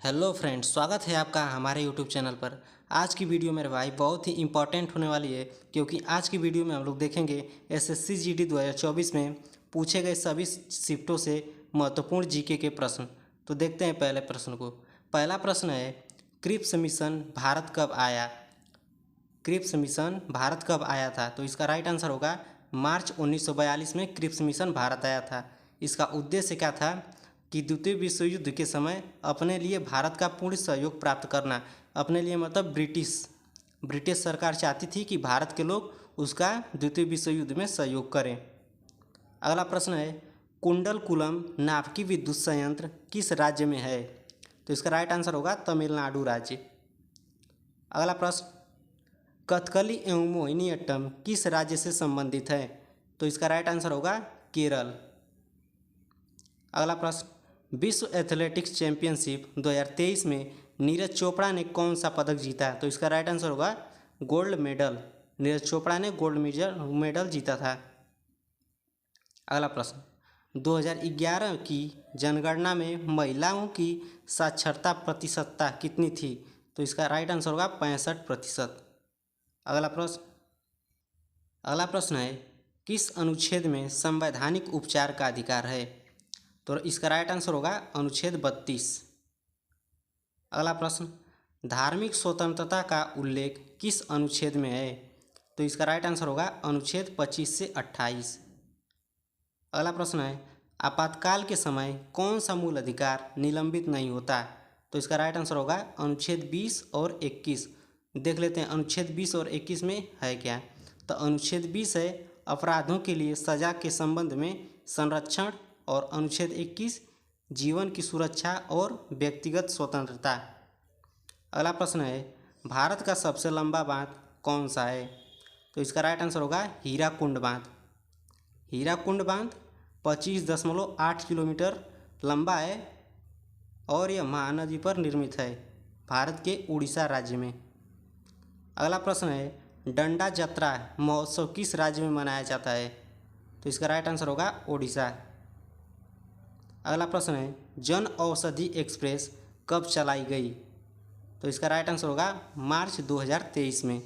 Hello friends, स्वागत है आपका हमारे यूट्यूब चैनल पर। आज की वीडियो मेरे भाई बहुत ही इंपॉर्टेंट होने वाली है, क्योंकि आज की वीडियो में हम लोग देखेंगे एसएससी जीडी 2024 में पूछे गए सभी शिफ्टों से महत्वपूर्ण जीके के प्रश्न। तो देखते हैं पहले प्रश्न को। पहला प्रश्न है, क्रिप्स मिशन भारत कब आया? क्रिप्स मिशन भारत कब आया था? तो इसका राइट आंसर होगा मार्च 1942 में क्रिप्स मिशन भारत आया था। इसका उद्देश्य क्या था कि द्वितीय विश्व युद्ध के समय अपने लिए भारत का पूर्ण सहयोग प्राप्त करना। अपने लिए मतलब ब्रिटिश सरकार चाहती थी कि भारत के लोग उसका द्वितीय विश्व युद्ध में सहयोग करें। अगला प्रश्न है, कुंडलकुलम नाभिकीय विद्युत संयंत्र किस राज्य में है? तो इसका राइट आंसर होगा तमिलनाडु राज्य। अगला प्रश्न, कथकली एवं मोहिनीअट्टम किस राज्य से संबंधित है? तो इसका राइट आंसर होगा केरल। अगला प्रश्न, विश्व एथलेटिक्स चैंपियनशिप 2023 में नीरज चोपड़ा ने कौन सा पदक जीता? तो इसका राइट आंसर होगा गोल्ड मेडल। नीरज चोपड़ा ने गोल्ड मेडल जीता था। अगला प्रश्न, 2011 की जनगणना में महिलाओं की साक्षरता प्रतिशतता कितनी थी? तो इसका राइट आंसर होगा 65%। अगला प्रश्न है, किस अनुच्छेद में संवैधानिक उपचार का अधिकार है? तो इसका राइट आंसर होगा अनुच्छेद 32। अगला प्रश्न, धार्मिक स्वतंत्रता का उल्लेख किस अनुच्छेद में है? तो इसका राइट आंसर होगा अनुच्छेद 25 से 28। अगला प्रश्न है, आपातकाल के समय कौन सा मूल अधिकार निलंबित नहीं होता? तो इसका राइट आंसर होगा अनुच्छेद 20 और 21। देख लेते हैं अनुच्छेद 20 और 21 में है क्या। तो अनुच्छेद 20 है अपराधों के लिए सजा के संबंध में संरक्षण, और अनुच्छेद 21 जीवन की सुरक्षा और व्यक्तिगत स्वतंत्रता। अगला प्रश्न है, भारत का सबसे लंबा बांध कौन सा है? तो इसका राइट आंसर होगा हीराकुंड बांध। हीराकुंड बांध 25.8 किलोमीटर लंबा है और यह महानदी पर निर्मित है, भारत के उड़ीसा राज्य में। अगला प्रश्न है, डंडा जत्रा महोत्सव किस राज्य में मनाया जाता है? तो इसका राइट आंसर होगा ओडिशा। अगला प्रश्न है, जन औषधि एक्सप्रेस कब चलाई गई? तो इसका राइट आंसर होगा मार्च 2023 में।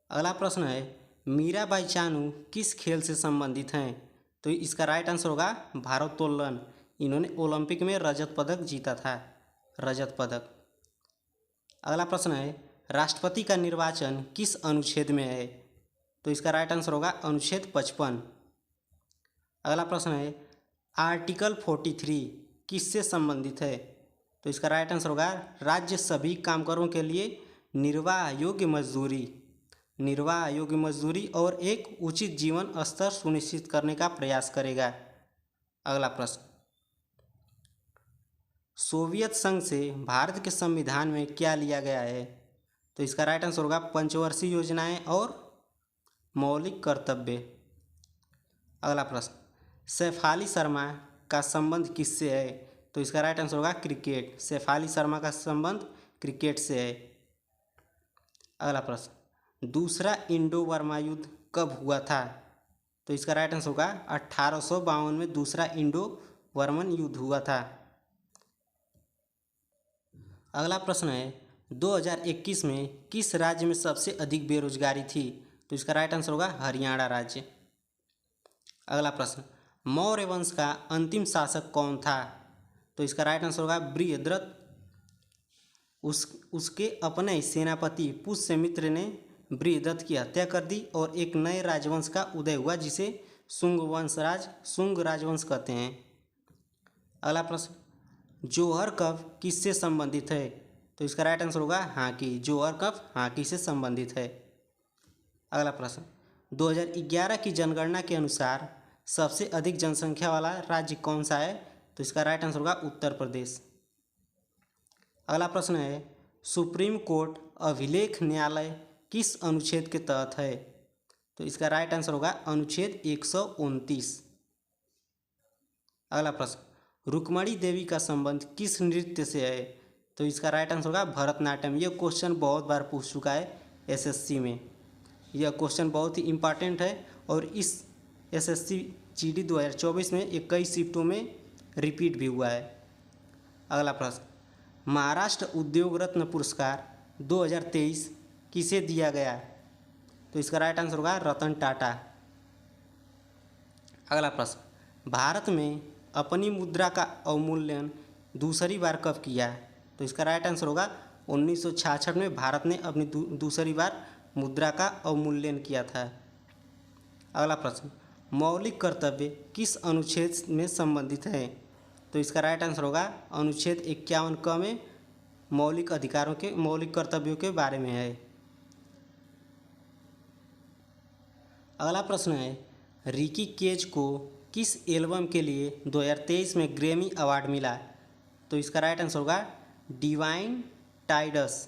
अगला प्रश्न है, मीराबाई चानू किस खेल से संबंधित हैं? तो इसका राइट आंसर होगा भारोत्तोलन। इन्होंने ओलंपिक में रजत पदक जीता था, रजत पदक। अगला प्रश्न है, राष्ट्रपति का निर्वाचन किस अनुच्छेद में है? तो इसका राइट आंसर होगा अनुच्छेद 55। अगला प्रश्न है, आर्टिकल 43 किससे संबंधित है? तो इसका राइट आंसर होगा राज्य सभी कामगारों के लिए निर्वाह योग्य मजदूरी और एक उचित जीवन स्तर सुनिश्चित करने का प्रयास करेगा। अगला प्रश्न, सोवियत संघ से भारत के संविधान में क्या लिया गया है? तो इसका राइट आंसर होगा पंचवर्षीय योजनाएं और मौलिक कर्तव्य। अगला प्रश्न, शेफाली शर्मा का संबंध किससे है? तो इसका राइट आंसर होगा क्रिकेट। शेफाली शर्मा का संबंध क्रिकेट से है। अगला प्रश्न, दूसरा इंडो बर्मा युद्ध कब हुआ था? तो इसका राइट आंसर होगा 1852 में दूसरा इंडो बर्मन युद्ध हुआ था। अगला प्रश्न है, 2021 में किस राज्य में सबसे अधिक बेरोजगारी थी? तो इसका राइट आंसर होगा हरियाणा राज्य। अगला प्रश्न, मौर्य वंश का अंतिम शासक कौन था? तो इसका राइट आंसर होगा बृहद्रथ। उसके अपने सेनापति पुष्यमित्र ने बृहद्रथ की हत्या कर दी और एक नए राजवंश का उदय हुआ, जिसे शुंग राजवंश कहते हैं। अगला प्रश्न, जौहर कप किससे संबंधित है? तो इसका राइट आंसर होगा हॉकी। जौहर कप हॉकी से संबंधित है। अगला प्रश्न, 2011 की जनगणना के अनुसार सबसे अधिक जनसंख्या वाला राज्य कौन सा है? तो इसका राइट आंसर होगा उत्तर प्रदेश। अगला प्रश्न है, सुप्रीम कोर्ट अभिलेख न्यायालय किस अनुच्छेद के तहत है? तो इसका राइट आंसर होगा अनुच्छेद 129। अगला प्रश्न, रुक्मणी देवी का संबंध किस नृत्य से है? तो इसका राइट आंसर होगा भरतनाट्यम। यह क्वेश्चन बहुत बार पूछ चुका है एसएससी में। यह क्वेश्चन बहुत ही इम्पॉर्टेंट है और इस एसएससी जीडी 2024 में 21 शिफ्टों में रिपीट भी हुआ है। अगला प्रश्न, महाराष्ट्र उद्योग रत्न पुरस्कार 2023 किसे दिया गया? तो इसका राइट आंसर होगा रतन टाटा। अगला प्रश्न, भारत में अपनी मुद्रा का अवमूल्यन दूसरी बार कब किया? तो इसका राइट आंसर होगा 1966 में भारत ने अपनी दूसरी बार मुद्रा का अवमूल्यन किया था। अगला प्रश्न, मौलिक कर्तव्य किस अनुच्छेद में संबंधित है? तो इसका राइट आंसर होगा अनुच्छेद 51 क में मौलिक अधिकारों के मौलिक कर्तव्यों के बारे में है। अगला प्रश्न है, रिकी केज को किस एल्बम के लिए 2023 में ग्रैमी अवार्ड मिला? तो इसका राइट आंसर होगा डिवाइन टाइडस।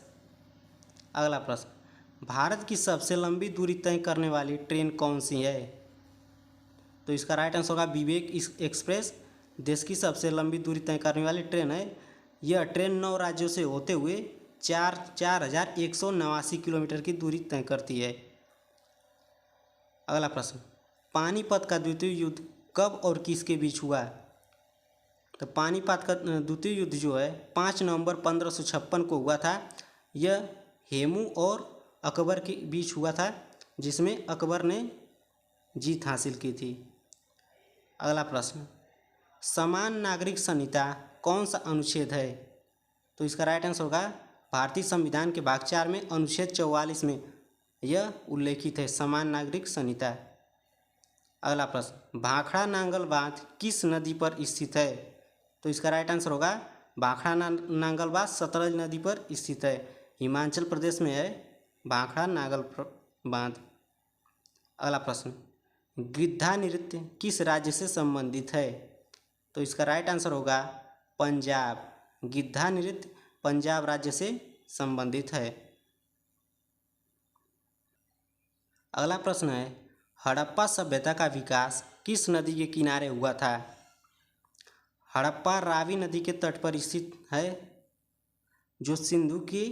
अगला प्रश्न, भारत की सबसे लंबी दूरी तय करने वाली ट्रेन कौन सी है? तो इसका राइट आंसर होगा विवेक एक्सप्रेस देश की सबसे लंबी दूरी तय करने वाली ट्रेन है। यह ट्रेन 9 राज्यों से होते हुए 4189 किलोमीटर की दूरी तय करती है। अगला प्रश्न, पानीपत का द्वितीय युद्ध कब और किसके बीच हुआ? तो पानीपत का द्वितीय युद्ध जो है 5 नवंबर 1556 को हुआ था। यह हेमू और अकबर के बीच हुआ था, जिसमें अकबर ने जीत हासिल की थी। अगला प्रश्न, समान नागरिक संहिता कौन सा अनुच्छेद है? तो इसका राइट आंसर होगा भारतीय संविधान के भाग 4 में अनुच्छेद 44 में यह उल्लेखित है, समान नागरिक संहिता। अगला प्रश्न, भाखड़ा नांगल बांध किस नदी पर स्थित है? तो इसका राइट आंसर होगा भाखड़ा नांगल बांध सतलज नदी पर स्थित है, हिमाचल प्रदेश में है भाखड़ा नांगल बांध। अगला प्रश्न, गिद्धा नृत्य किस राज्य से संबंधित है? तो इसका राइट आंसर होगा पंजाब। गिद्धा नृत्य पंजाब राज्य से संबंधित है। अगला प्रश्न है, हड़प्पा सभ्यता का विकास किस नदी के किनारे हुआ था? हड़प्पा रावी नदी के तट पर स्थित है, जो सिंधु के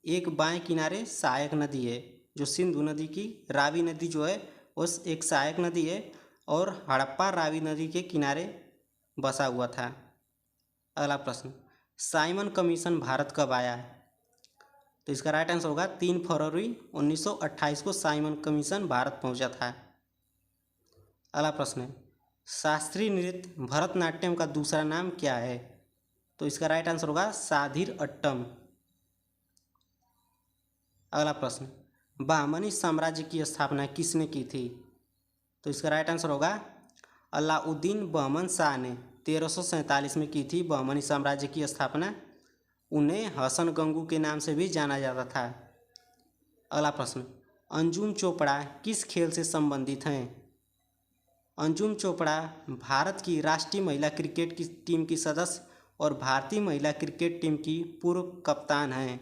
एक बाएं किनारे सहायक नदी है। जो सिंधु नदी की रावी नदी जो है उस एक सहायक नदी है और हड़प्पा रावी नदी के किनारे बसा हुआ था। अगला प्रश्न, साइमन कमीशन भारत कब आया? तो इसका राइट आंसर होगा 3 फरवरी 1928 को साइमन कमीशन भारत पहुंचा था। अगला प्रश्न है, शास्त्रीय नृत्य भरतनाट्यम का दूसरा नाम क्या है? तो इसका राइट आंसर होगा साधिर अट्टम। अगला प्रश्न, बहमनी साम्राज्य की स्थापना किसने की थी? तो इसका राइट आंसर होगा अलाउद्दीन बहमन शाह ने 1347 में की थी बहमनी साम्राज्य की स्थापना। उन्हें हसन गंगू के नाम से भी जाना जाता था। अगला प्रश्न, अंजुम चोपड़ा किस खेल से संबंधित हैं? अंजुम चोपड़ा भारत की राष्ट्रीय महिला क्रिकेट की टीम की सदस्य और भारतीय महिला क्रिकेट टीम की पूर्व कप्तान हैं।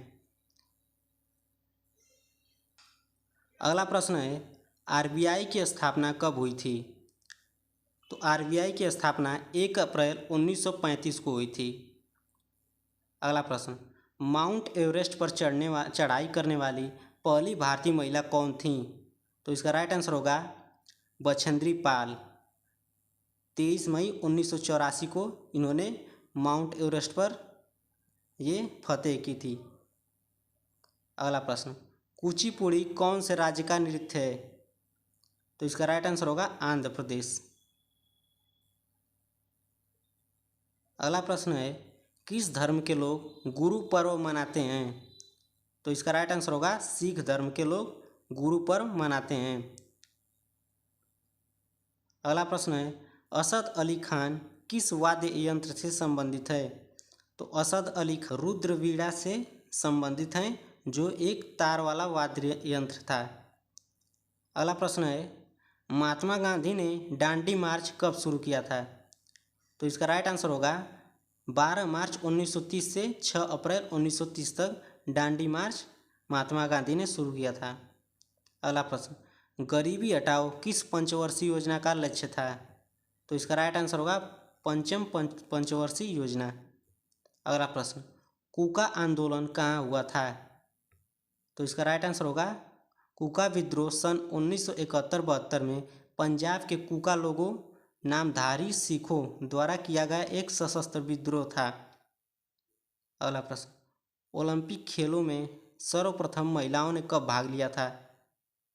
अगला प्रश्न है, आरबीआई की स्थापना कब हुई थी? तो आरबीआई की स्थापना 1 अप्रैल 1935 को हुई थी। अगला प्रश्न, माउंट एवरेस्ट पर चढ़ाई करने वाली पहली भारतीय महिला कौन थी? तो इसका राइट आंसर होगा बछेंद्री पाल। 23 मई 1984 को इन्होंने माउंट एवरेस्ट पर ये फतेह की थी। अगला प्रश्न, कुचिपुड़ी कौन से राज्य का नृत्य है? तो इसका राइट आंसर होगा आंध्र प्रदेश। अगला प्रश्न है, किस धर्म के लोग गुरु पर्व मनाते हैं? तो इसका राइट आंसर होगा सिख धर्म के लोग गुरु पर्व मनाते हैं। अगला प्रश्न है, असद अली खान किस वाद्य यंत्र से संबंधित है? तो असद अली खान रुद्र वीणा से संबंधित हैं, जो एक तार वाला वाद्य यंत्र था। अगला प्रश्न है, महात्मा गांधी ने डांडी मार्च कब शुरू किया था? तो इसका राइट आंसर होगा 12 मार्च 1930 से 6 अप्रैल 1930 तक डांडी मार्च महात्मा गांधी ने शुरू किया था। अगला प्रश्न, गरीबी हटाओ किस पंचवर्षीय योजना का लक्ष्य था? तो इसका राइट आंसर होगा पंचम पंचवर्षीय योजना। अगला प्रश्न, कूका आंदोलन कहाँ हुआ था? तो इसका राइट आंसर होगा कूका विद्रोह सन 1971-72 में पंजाब के कूका लोगों नामधारी सिखों द्वारा किया गया एक सशस्त्र विद्रोह था। अगला प्रश्न, ओलंपिक खेलों में सर्वप्रथम महिलाओं ने कब भाग लिया था?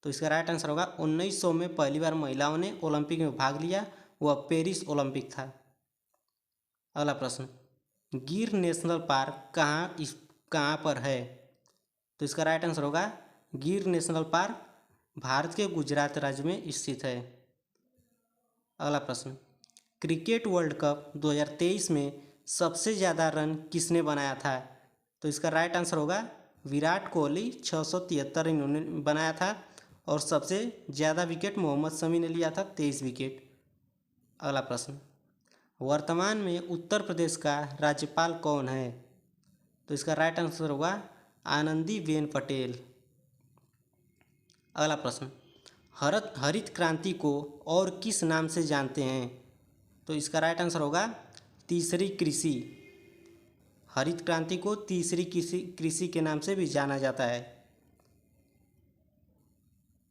तो इसका राइट आंसर होगा 1900 में पहली बार महिलाओं ने ओलंपिक में भाग लिया, वह पेरिस ओलंपिक था। अगला प्रश्न, गिर नेशनल पार्क कहाँ पर है? तो इसका राइट आंसर होगा गिर नेशनल पार्क भारत के गुजरात राज्य में स्थित है। अगला प्रश्न, क्रिकेट वर्ल्ड कप 2023 में सबसे ज़्यादा रन किसने बनाया था? तो इसका राइट आंसर होगा विराट कोहली, 673 इन्होंने बनाया था और सबसे ज़्यादा विकेट मोहम्मद शमी ने लिया था, 23 विकेट। अगला प्रश्न, वर्तमान में उत्तर प्रदेश का राज्यपाल कौन है? तो इसका राइट आंसर होगा आनंदीबेन पटेल। अगला प्रश्न, हरित क्रांति को और किस नाम से जानते हैं? तो इसका राइट आंसर होगा तीसरी कृषि। हरित क्रांति को तीसरी कृषि के नाम से भी जाना जाता है।